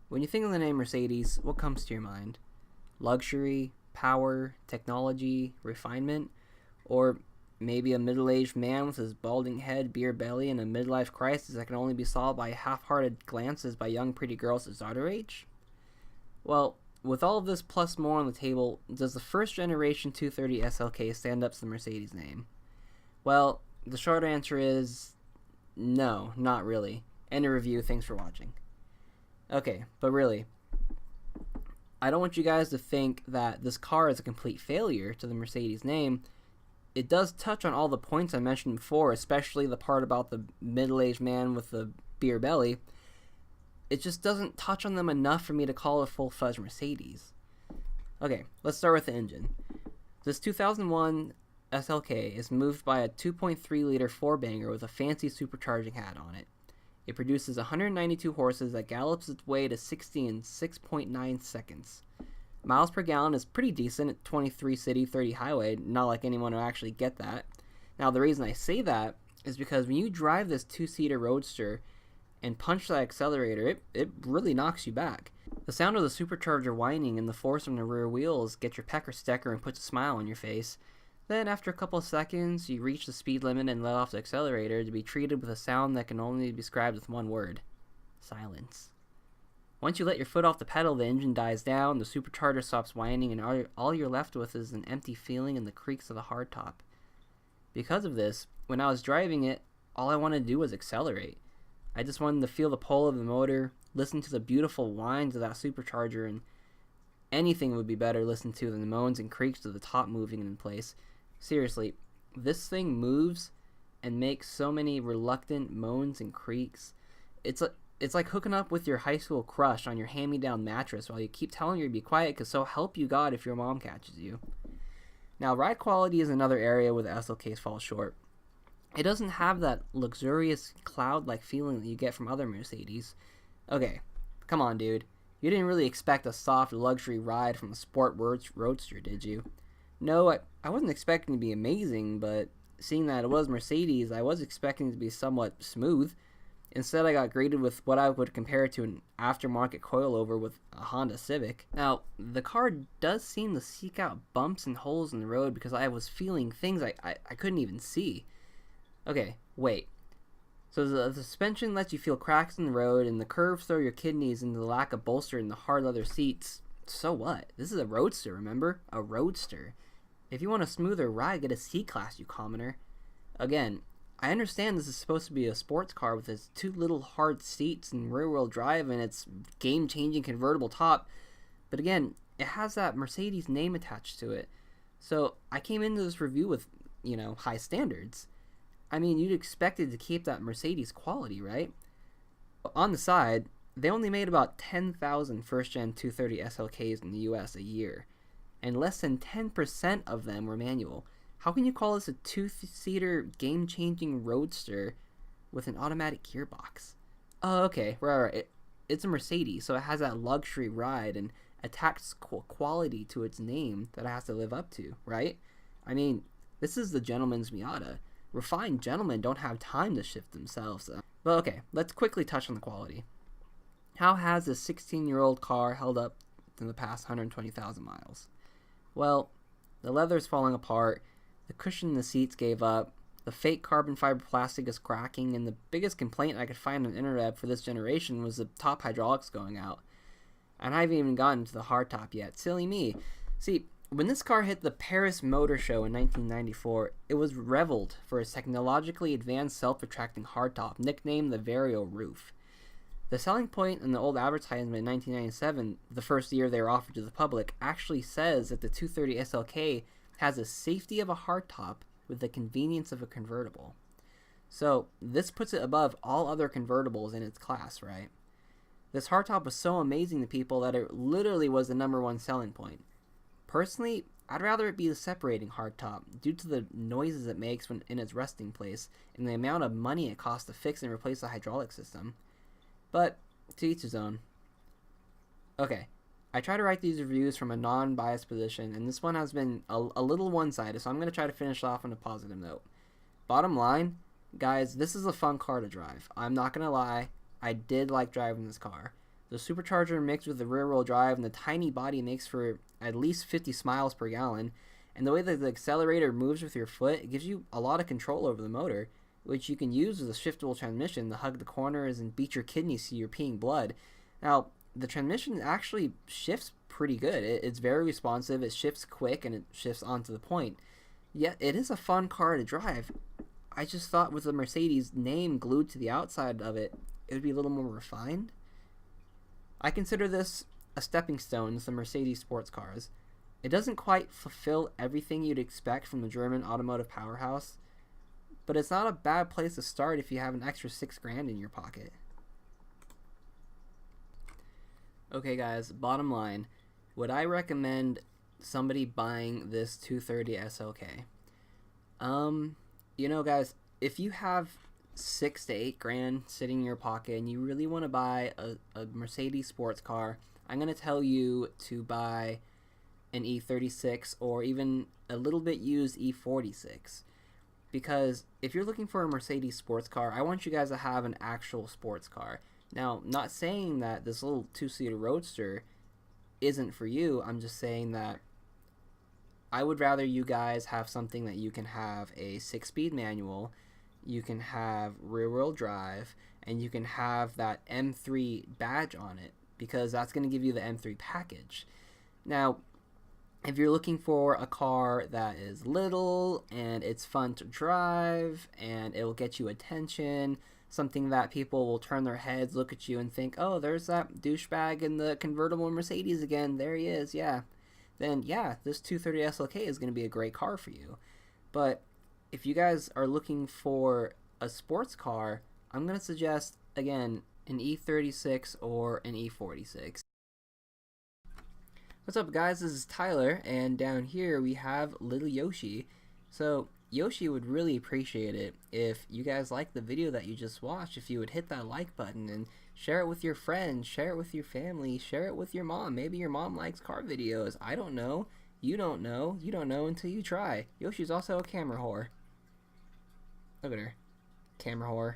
When you think of the name Mercedes, what comes to your mind? Luxury, power, technology, refinement, or maybe a middle-aged man with his balding head, beer belly, and a midlife crisis that can only be solved by half-hearted glances by young pretty girls his daughter age? Well, with all of this plus more on the table, does the first generation 230 SLK stand up to the Mercedes name? Well, the short answer is no, not really. End of review, thanks for watching. Okay, but really, I don't want you guys to think that this car is a complete failure to the Mercedes name. It does touch on all the points I mentioned before, especially the part about the middle-aged man with the beer belly. It just doesn't touch on them enough for me to call it a full-fledged Mercedes. Okay, let's start with the engine. This 2001 SLK is moved by a 2.3-liter four-banger with a fancy supercharging hat on it. It produces 192 horses that gallops its way to 60 in 6.9 seconds. Miles per gallon is pretty decent at 23 city, 30 highway, not like anyone will actually get that. Now, the reason I say that is because when you drive this two-seater roadster and punch that accelerator, it really knocks you back. The sound of the supercharger whining and the force from the rear wheels get your pecker stecker and puts a smile on your face. Then, after a couple of seconds, you reach the speed limit and let off the accelerator to be treated with a sound that can only be described with one word: silence. Once you let your foot off the pedal, the engine dies down, the supercharger stops whining, and all you're left with is an empty feeling and the creaks of the hardtop. Because of this, when I was driving it, all I wanted to do was accelerate. I just wanted to feel the pull of the motor, listen to the beautiful whines of that supercharger, and anything would be better listened to than the moans and creaks of the top moving in place. Seriously, this thing moves and makes so many reluctant moans and creaks. It's like hooking up with your high school crush on your hand-me-down mattress while you keep telling her to be quiet because so help you God if your mom catches you. Now, ride quality is another area where the SLKs fall short. It doesn't have that luxurious cloud-like feeling that you get from other Mercedes. Okay, come on, dude. You didn't really expect a soft luxury ride from a sport roadster, did you? No, I wasn't expecting to be amazing, but seeing that it was Mercedes, I was expecting it to be somewhat smooth. Instead, I got greeted with what I would compare to an aftermarket coilover with a Honda Civic. Now, the car does seem to seek out bumps and holes in the road because I was feeling things I couldn't even see. Okay, wait. So the suspension lets you feel cracks in the road, and the curves throw your kidneys into the lack of bolster in the hard leather seats. So what? This is a roadster, remember? A roadster. If you want a smoother ride, get a C-Class, you commoner. Again, I understand this is supposed to be a sports car with its two little hard seats and rear-wheel drive and its game-changing convertible top, but again, it has that Mercedes name attached to it. So I came into this review with, high standards. I mean, you'd expect it to keep that Mercedes quality, right? On the side, they only made about 10,000 first-gen 230 SLKs in the US a year, and less than 10% of them were manual. How can you call this a two-seater game-changing roadster with an automatic gearbox? Oh, okay, right. It's a Mercedes, so it has that luxury ride and attached quality to its name that it has to live up to, right? I mean, this is the gentleman's Miata. Refined gentlemen don't have time to shift themselves. But okay, let's quickly touch on the quality. How has this 16-year-old car held up in the past 120,000 miles? Well, the leather's falling apart, the cushion in the seats gave up, the fake carbon fiber plastic is cracking, and the biggest complaint I could find on the internet for this generation was the top hydraulics going out. And I haven't even gotten to the hardtop yet. Silly me. See, when this car hit the Paris Motor Show in 1994, it was reveled for its technologically advanced self-retracting hardtop, nicknamed the Vario Roof. The selling point in the old advertisement in 1997, the first year they were offered to the public, actually says that the 230 SLK has the safety of a hardtop with the convenience of a convertible. So this puts it above all other convertibles in its class, right? This hardtop was so amazing to people that it literally was the #1 selling point. Personally, I'd rather it be the separating hardtop due to the noises it makes when in its resting place and the amount of money it costs to fix and replace the hydraulic system. But to each his own. Okay, I try to write these reviews from a non-biased position, and this one has been a little one-sided, so I'm going to try to finish off on a positive note. Bottom line, guys, this is a fun car to drive. I'm not going to lie, I did like driving this car. The supercharger mixed with the rear-wheel drive and the tiny body makes for at least 50 miles per gallon. And the way that the accelerator moves with your foot, it gives you a lot of control over the motor, which you can use with a shiftable transmission to hug the corners and beat your kidneys so you're peeing blood. Now, the transmission actually shifts pretty good. It's very responsive, it shifts quick, and it shifts onto the point. Yet, it is a fun car to drive. I just thought with the Mercedes name glued to the outside of it, it would be a little more refined. I consider this a stepping stone to the Mercedes sports cars. It doesn't quite fulfill everything you'd expect from the German automotive powerhouse, but it's not a bad place to start if you have an extra $6,000 in your pocket. Okay guys, bottom line, would I recommend somebody buying this 230 SLK? You know guys, if you have $6,000 to $8,000 sitting in your pocket and you really want to buy a Mercedes sports car, I'm going to tell you to buy an E36 or even a little bit used E46. Because if you're looking for a Mercedes sports car, I want you guys to have an actual sports car. Now, not saying that this little two-seater roadster isn't for you, I'm just saying that I would rather you guys have something that you can have a 6-speed manual, you can have rear-wheel drive, and you can have that M3 badge on it, because that's going to give you the M3 package. Now, if you're looking for a car that is little and it's fun to drive and it will get you attention, something that people will turn their heads, look at you and think, oh, there's that douchebag in the convertible Mercedes again, there he is, yeah, then yeah, this 230 SLK is going to be a great car for you. But if you guys are looking for a sports car, I'm going to suggest, again, an E36 or an E46. What's up guys, this is Tyler, and down here we have little Yoshi. So Yoshi would really appreciate it if you guys like the video that you just watched, if you would hit that like button and share it with your friends, share it with your family, share it with your mom. Maybe your mom likes car videos. I don't know. You don't know. You don't know until you try. Yoshi's also a camera whore. Look at her. Camera whore.